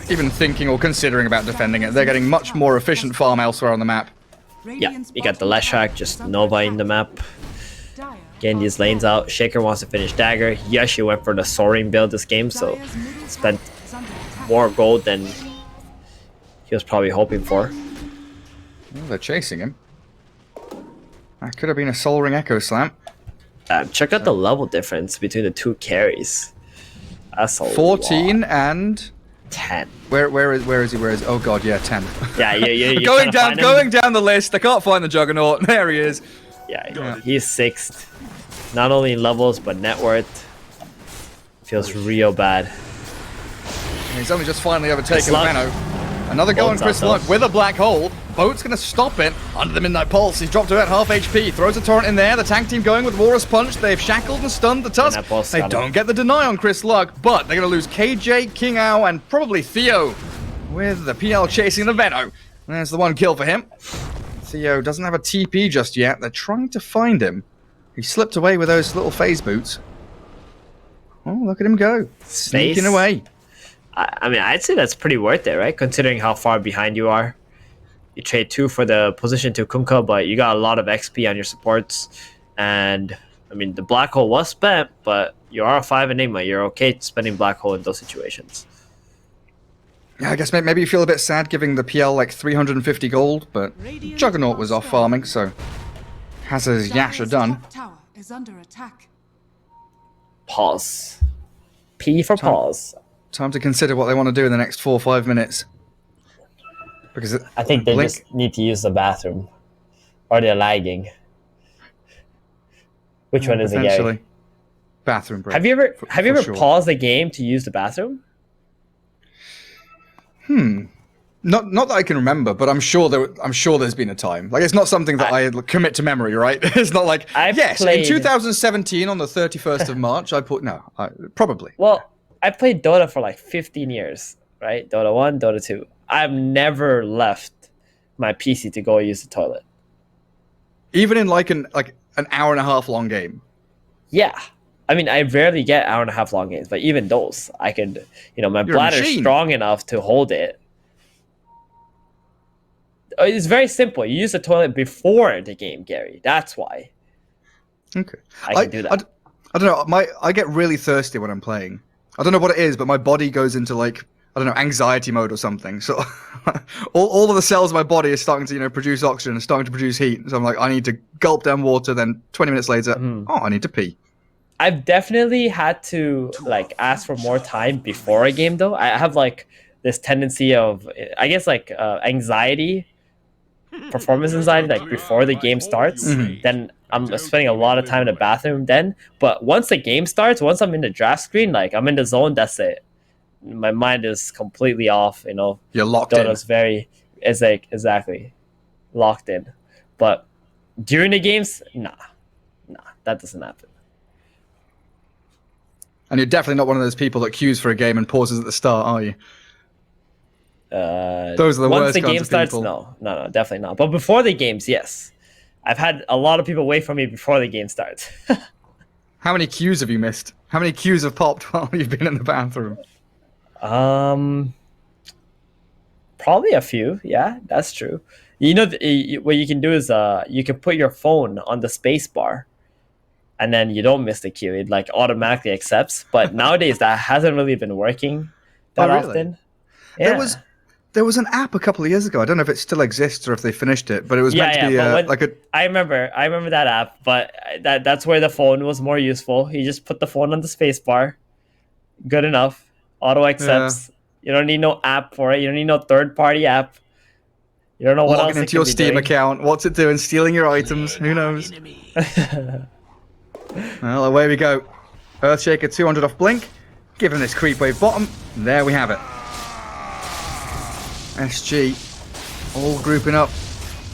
even thinking or considering about defending it. They're getting much more efficient farm elsewhere on the map. Yeah, you got the Leshrac, just Nova in the map. Getting these lanes out. Shaker wants to finish Dagger. He actually went for the Soaring build this game, so spent more gold than he was probably hoping for. Well, they're chasing him. That could have been a Soul Ring Echo Slam. Check out the level difference between the two carries. That's a 14 lot. and 10. Where is he? Oh god, yeah, 10. Yeah, you going down the list. I can't find the Juggernaut. There he is. Yeah, he's 6th. Not only in levels but net worth. Feels real bad. And he's only just finally overtaken Menno. Another go on Chris Luck with a black hole. Boat's gonna stop it under the Midnight Pulse. He's dropped to about half HP. Throws a torrent in there. The tank team going with Walrus Punch. They've shackled and stunned the Tusk. They don't get the deny on Chris Luck, but they're gonna lose KJ, King Owl, and probably Theo with the PL chasing the Venno. There's the one kill for him. Theo doesn't have a TP just yet. They're trying to find him. He slipped away with those little phase boots. Oh, look at him go. Sneaking away. I mean, I'd say that's pretty worth it, right? Considering how far behind you are. You trade 2 for the position to Kunkka, but you got a lot of XP on your supports. And, I mean, the Black Hole was spent, but you are a 5 Enigma. You're okay spending Black Hole in those situations. Yeah, I guess maybe you feel a bit sad giving the PL like 350 gold, but Juggernaut was off farming, so has his Yasha done. Tower is under attack. Pause. P for pause. Time to consider what they want to do in the next 4 or 5 minutes. Because I think they just need to use the bathroom. Or they're lagging. Which one is it, Gary? Bathroom break. Have you ever paused the game to use the bathroom? Not that I can remember, but I'm sure there's been a time. Like, it's not something that I commit to memory, right? It's not like in 2017 on the 31st of March probably. Well, I played Dota for like 15 years, right? Dota 1, Dota 2. I've never left my PC to go use the toilet. Even in like an hour and a half long game. Yeah. I mean, I rarely get hour and a half long games, but even those, I could, my bladder's strong enough to hold it. It's very simple. You use the toilet before the game, Gary. That's why. Okay. I can do that. I don't know. I get really thirsty when I'm playing. I don't know what it is, but my body goes into like, I don't know, anxiety mode or something. So all of the cells of my body are starting to, produce oxygen and starting to produce heat. So I'm like, I need to gulp down water. Then 20 minutes later, I need to pee. I've definitely had to like ask for more time before a game though. I have like this tendency of, I guess like anxiety, performance anxiety, like before the game starts. Then I'm spending a lot of time in the bathroom then. But once the game starts, once I'm in the draft screen, like I'm in the zone, that's it. My mind is completely off, You're locked Dota's it's like exactly locked in. But during the games, nah, that doesn't happen. And you're definitely not one of those people that queues for a game and pauses at the start, are you? Those are the worst kinds of people. Once the game starts, no, definitely not. But before the games, yes. I've had a lot of people wait for me before the game starts. How many queues have you missed? How many queues have popped while you've been in the bathroom? Probably a few. Yeah, that's true. What you can do is you can put your phone on the space bar, and then you don't miss the queue. It like automatically accepts. But nowadays that hasn't really been working that often. Yeah. There was an app a couple of years ago. I don't know if it still exists or if they finished it, but it was meant to be I remember that app, but that's where the phone was more useful. You just put the phone on the space bar. Good enough. Auto accepts. Yeah. You don't need no app for it. You don't need no third-party app. You don't know what Logging into your Steam account. What's it doing? Stealing your items? Who knows? Well, away we go. Earthshaker 200 off Blink. Giving this creep wave bottom. There we have it. SG all grouping up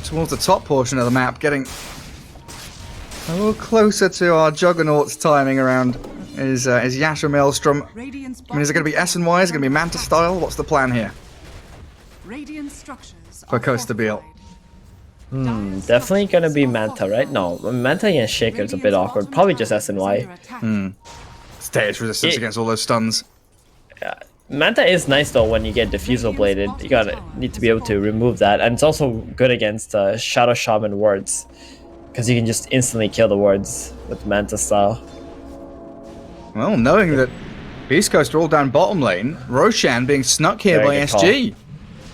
towards the top portion of the map, getting a little closer to our Juggernaut's timing around his Yasha Maelstrom. I mean, is it going to be S&Y? Is it going to be Manta style? What's the plan here for Costa Beal? Definitely going to be Manta, right? No, Manta against Shaker is a bit awkward. Probably just S&Y. Status resistance against all those stuns. Yeah. Manta is nice though when you get diffusal bladed. You need to be able to remove that, and it's also good against Shadow Shaman wards, because you can just instantly kill the wards with Manta style. Well, knowing that Beast Coast are all down bottom lane, Roshan being snuck here by SG.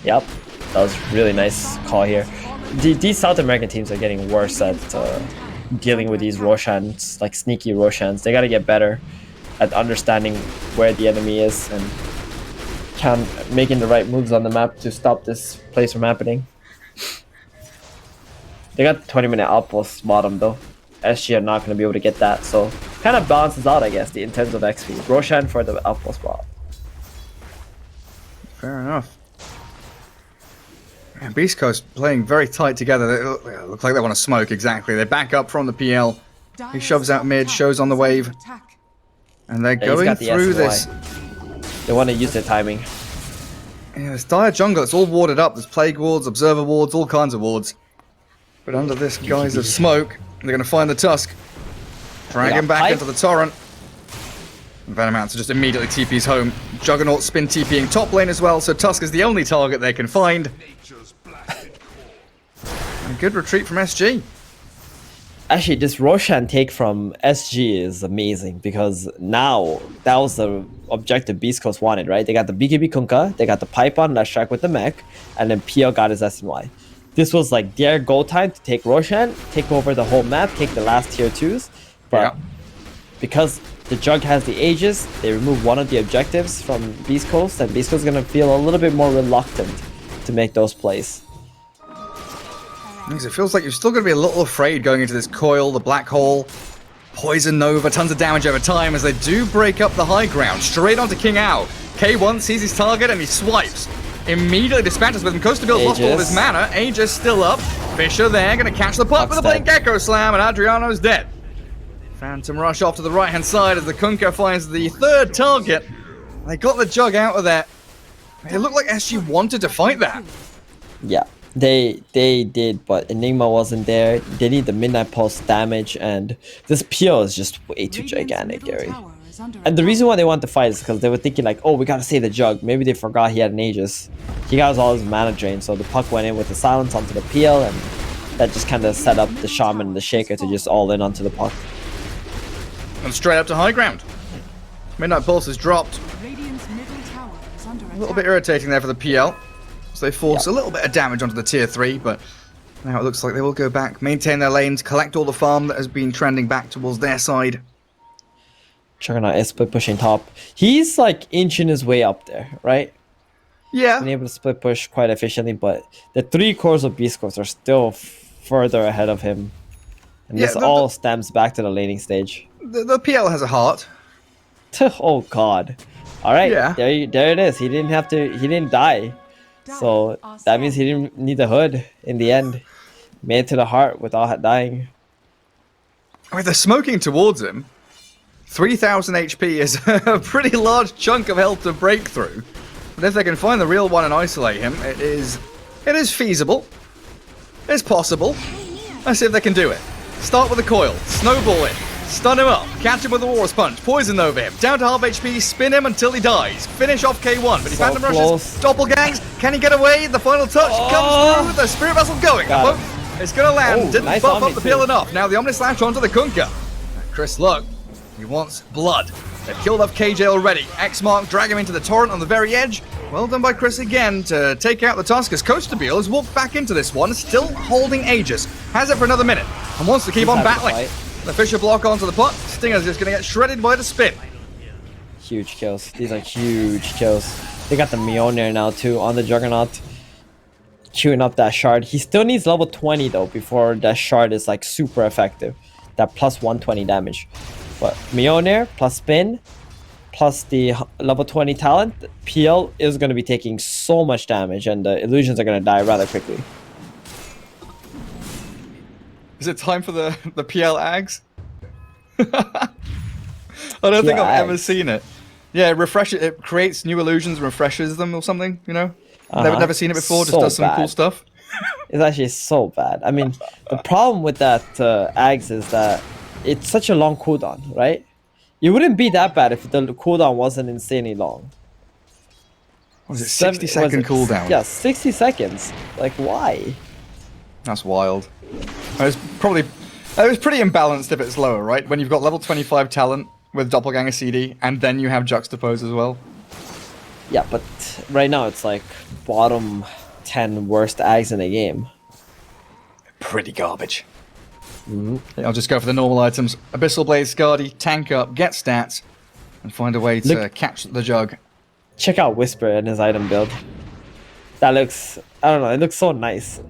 Yep, that was really nice call here. These South American teams are getting worse at dealing with these Roshans, like sneaky Roshans. They gotta get better at understanding where the enemy is and making the right moves on the map to stop this place from happening. They got 20-minute outpost bottom though. SG are not going to be able to get that, so kind of balances out, I guess, in terms of XP. Roshan for the outpost spot. Fair enough. And Beast Coast playing very tight together. They look like they want to smoke, exactly. They back up from the PL. He shoves out mid, shows on the wave. And they're going through this. They want to use their timing. Yeah, this dire jungle, it's all warded up. There's plague wards, observer wards, all kinds of wards. But under this guise of smoke, they're going to find the Tusk. Drag him back into the torrent. Venomancer just immediately TP's home. Juggernaut spin TPing top lane as well, so Tusk is the only target they can find. A good retreat from SG. Actually, this Roshan take from SG is amazing, because now that was the objective Beast Coast wanted, right? They got the BKB Kunkka, they got the pipe on left track with the mech, and then PL got his SNY. This was like their goal time to take Roshan, take over the whole map, take the last tier 2s. But because the Jug has the Aegis, they remove one of the objectives from Beast Coast, and Beast Coast is going to feel a little bit more reluctant to make those plays. It feels like you're still going to be a little afraid going into this coil, the black hole. Poison Nova, tons of damage over time as they do break up the high ground. Straight onto King Ao. K1 sees his target and he swipes. Immediately dispatches with him. Costa Bill lost all of his mana. Aegis still up. Fisher there, going to catch the puck with a Blink Echo Slam, and Adriano's dead. Phantom Rush off to the right-hand side as the Kunkka finds the third target. They got the Jug out of there. It looked like SG wanted to fight that. Yeah. They did, but Enigma wasn't there. They need the Midnight Pulse damage, and this PO is just way too gigantic, Gary. And the reason why they want to fight is because they were thinking like, oh, we gotta save the Jug. Maybe they forgot he had an Aegis. He got all his mana drained, so the puck went in with the silence onto the PL, and that just kind of set up the Shaman and the Shaker to just all in onto the puck. And straight up to high ground. Midnight Pulse is dropped. A little bit irritating there for the PL. So they force a little bit of damage onto the tier 3, but now it looks like they will go back, maintain their lanes, collect all the farm that has been trending back towards their side. Juggernaut is split pushing top. He's like inching his way up there, right? Yeah. Been able to split push quite efficiently, but the 3 cores of Beast Coast are still further ahead of him. And this all stems back to the laning stage. The PL has a heart. Oh god. Alright, there it is. He didn't die. So that means he didn't need the hood in the end. Made it to the heart without dying. I mean, they're smoking towards him. 3,000 HP is a pretty large chunk of health to break through. But if they can find the real one and isolate him, it is feasible. It's possible. Let's see if they can do it. Start with a coil, snowball it, stun him up, catch him with a Walrus Punch, poison over him, down to half HP, spin him until he dies, finish off K1, but he Phantom rushes, doppelgangs, can he get away? The final touch comes through, the Spirit Vessel going, it's gonna land, didn't nice buff up the peel enough, now the Omni Slash onto the Kunkka. Chris Luck, he wants blood. They've killed off KJ already, X-Mark drag him into the torrent on the very edge. Well done by Chris again to take out the task as Coastabile has walked back into this one, still holding Aegis, has it for another minute, and wants to keep on battling. The Fisher block onto the puck, Stinger's just going to get shredded by the spin. Huge kills, these are huge kills. They got the Mjolnir now too on the Juggernaut. Chewing up that shard. He still needs level 20 though before that shard is like super effective. That plus 120 damage. But Mjolnir plus spin plus the level 20 talent, PL is going to be taking so much damage and the illusions are going to die rather quickly. Is it time for the PL Ags? I don't think I've ever seen it. Yeah, it creates new illusions, refreshes them or something, you know? Never seen it before, just does some cool stuff. It's actually so bad. I mean, the problem with that Ags is that it's such a long cooldown, right? It wouldn't be that bad if the cooldown wasn't insanely long. What was it, 60-second cooldown? Yeah, 60 seconds. Like, why? That's wild. It was pretty imbalanced if it's lower, right? When you've got level 25 talent with Doppelganger CD, and then you have Juxtapose as well. Yeah, but right now it's like bottom 10 worst ags in the game. Pretty garbage. I'll just go for the normal items. Abyssal Blade, Scardy, tank up, get stats, and find a way to catch the jug. Check out Whisper and his item build. That looks, I don't know, it looks so nice.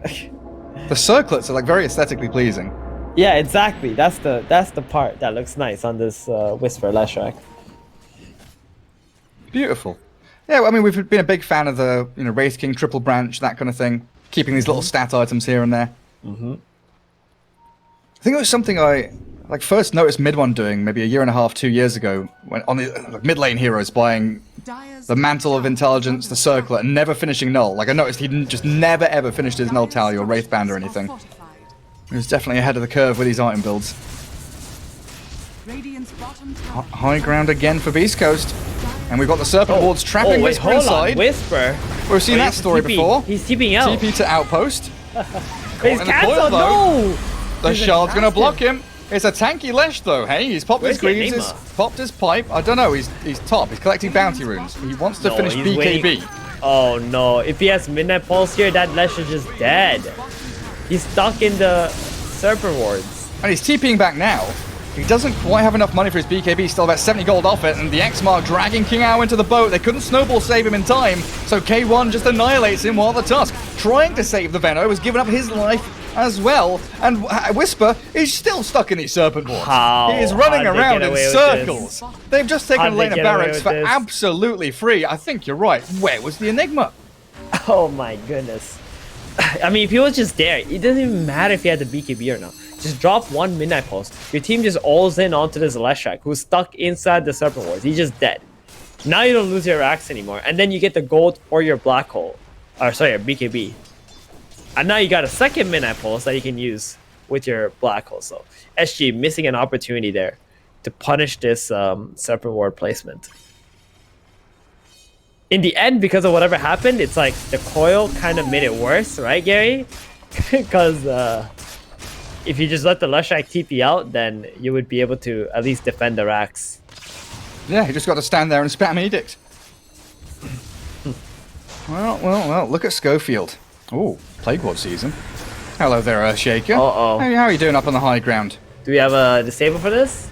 The circlets are like very aesthetically pleasing. Yeah, exactly. That's the part that looks nice on this Whisper Leshrac. Beautiful. Yeah, well, I mean, we've been a big fan of the Wraith King triple branch, that kind of thing, keeping these little stat items here and there. I think it was something I first noticed Mid1 doing maybe a year and a half, 2 years ago, when on the mid lane heroes buying the Mantle of Intelligence, the Circlet, and never finishing Null. Like, I noticed he just never ever finished his Null Tally or Wraith Band or anything. He was definitely ahead of the curve with these item builds. High ground again for Beast Coast. And we've got the Serpent Wards trapping Whisper inside. Whisper? We've seen that story before. He's TPing out. TP to Outpost. He's cancelled, no! The Shard's going to block him. It's a tanky Lesh, though, hey? He's popped his greaves, he's popped his pipe. I don't know, he's top. He's collecting bounty runes. He wants to finish BKB. Waiting. Oh, no. If he has Midnight Pulse here, that Lesh is just dead. He's stuck in the Serpent Wards. And he's TPing back now. He doesn't quite have enough money for his BKB, still about 70 gold off it, and the X-Mark dragging King Ao into the boat. They couldn't snowball save him in time, so K1 just annihilates him while the Tusk, trying to save the Venno, has given up his life as well, and Whisper is still stuck in these Serpent Wards. He is running around in circles. They've just taken a lane of barracks for absolutely free. I think you're right. Where was the Enigma? Oh my goodness. I mean, if he was just there, it doesn't even matter if he had the BKB or not. Just drop one Midnight Pulse. Your team just alls in onto this Leshrac, who's stuck inside the Serpent Wards. He's just dead. Now you don't lose your Axe anymore, and then you get the gold or your Black Hole. Or sorry, your BKB. And now you got a second Midnight Pulse that you can use with your Black Hole. So SG missing an opportunity there to punish this Serpent Ward placement. In the end, because of whatever happened, it's like the coil kind of made it worse, right, Gary? Because if you just let the Leshrac TP out, then you would be able to at least defend the racks. Yeah, you just got to stand there and spam Edict. Well, look at Schofield. Ooh, Plague Ward season. Hello there, Earthshaker. Uh-oh. How are you doing up on the high ground? Do we have a disable for this?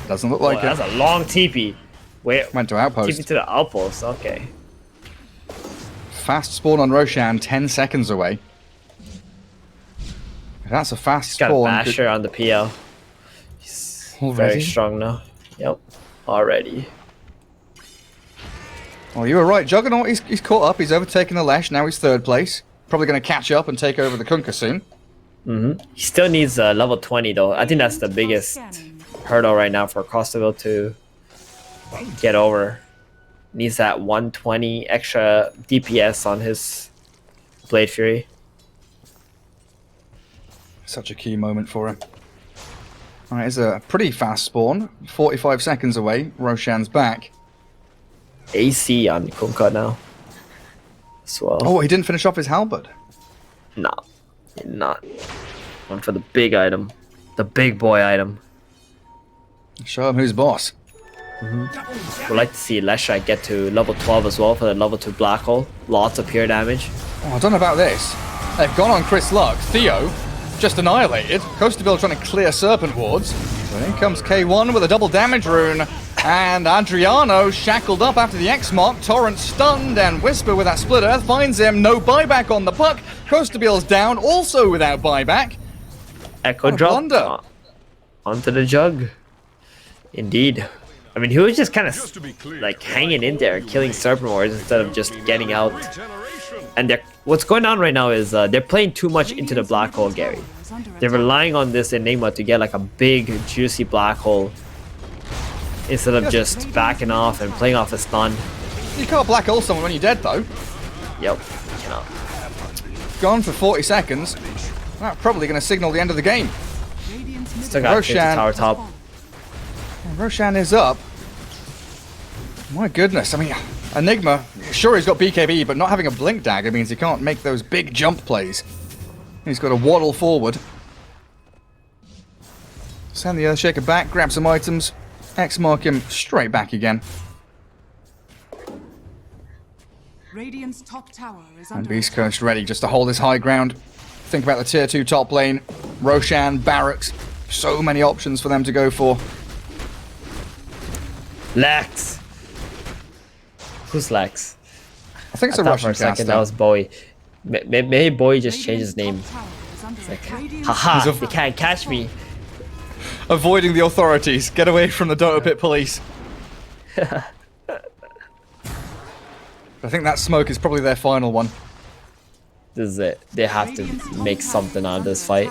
Doesn't look like it. That's a long TP. Wait, went to Outpost. TP to the Outpost, okay. Fast spawn on Roshan, 10 seconds away. That's a fast spawn. Got a basher on the PL. He's very strong now. Yep, already. Well, you were right. Juggernaut, he's caught up. He's overtaken the Lesh. Now he's third place. Probably going to catch up and take over the Kunkka soon. He still needs level 20 though. I think that's the biggest hurdle right now for Costabile to get over. Needs that 120 extra DPS on his Blade Fury. Such a key moment for him. Alright, it's a pretty fast spawn. 45 seconds away. Roshan's back. AC on Kunkka now. As well. Oh, he didn't finish off his halberd. No, not. One for the big item. The big boy item. Show him who's boss. Would like to see Leshrac get to level 12 as well for the level 2 Black Hole. Lots of pure damage. Oh, I don't know about this. They've gone on Chris Luck. Theo just annihilated. Costabile trying to clear Serpent Wards. So in comes K1 with a double damage rune. And Adriano shackled up after the X-Mark. Torrent stunned, and Whisper with that Split Earth finds him. No buyback on the puck. Costabile's down, also without buyback. Echo drop onto the jug. Indeed. I mean, he was just kind of like hanging in there, killing Serpent Wards instead of just getting out. And what's going on right now is they're playing too much into the Black Hole, Gary. They're relying on this Enigma to get like a big, juicy Black Hole instead of just backing off and playing off a stun. You can't Black Hole someone when you're dead, though. Yep. Yeah. Gone for 40 seconds. That's probably going to signal the end of the game. Still got Roshan, tower top. Roshan is up. My goodness, I mean, Enigma, sure he's got BKB, but not having a Blink Dagger means he can't make those big jump plays. He's got to waddle forward. Send the Earthshaker back, grab some items, X mark him straight back again. Radiant's top tower is And under Beast attack. Coast ready just to hold his high ground. Think about the tier 2 top lane. Roshan, Barracks. So many options for them to go for. Lex. Who's Lex? I think it's I a thought Russian for a second caster. that was Bowie. Maybe Bowie just changed his name. Radiant's top tower is under attack. Radiant's Haha, He's a- they can't catch me. Avoiding the authorities. Get away from the Dota Pit police. I think that smoke is probably their final one. This is it. They have to make something out of this fight.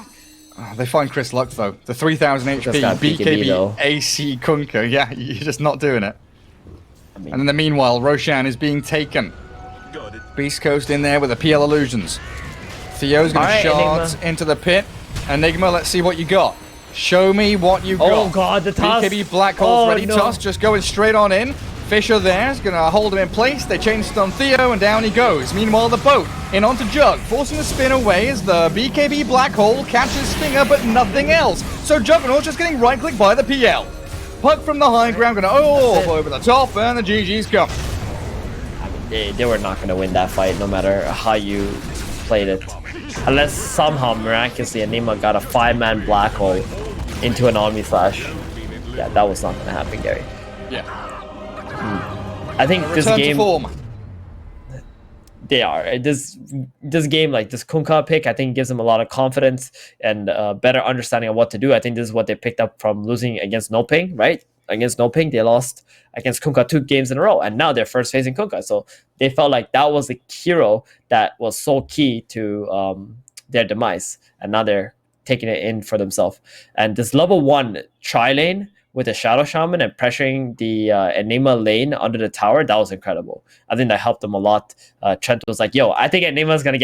They find Chris Luck though. The 3000 HP, got BKB BKB, though. AC Kunkka. Yeah, you're just not doing it. I mean, And in the meanwhile, Roshan is being taken. Beast Coast in there with the PL illusions. Theo's going to Alright, shards Enigma. into the pit. Enigma, let's see what you got. Show me what you got. oh god, the toss. BKB Black Hole's Oh, ready. no. Toss just going straight on in. Fisher there is going to hold him in place. They changed on Theo and down he goes. Meanwhile, the boat in onto Jug, forcing the spin away as the BKB Black Hole catches Stinger, but nothing else. So Juggernaut just getting right-clicked by the PL. Puck from the high ground, going to over the top, and the GG's come. They were not going to win that fight no matter how you played it. Unless somehow miraculously Enigma got a 5-man black hole into an Omni Slash. Yeah, that was not going to happen, Gary. Yeah. I think this Return to game, form. they are. This game, like this Kunkka pick, I think gives them a lot of confidence and better understanding of what to do. I think this is what they picked up from losing against Noping, right? Against Noping, they lost against Kunkka 2 games in a row, and now they're first facing Kunkka. So they felt like that was the hero that was so key to their demise, and now they're taking it in for themselves. And this level 1 tri-lane with the Shadow Shaman and pressuring the Enigma lane under the tower, that was incredible. I think that helped them a lot. Trent was like, yo, I think Enigma's going to get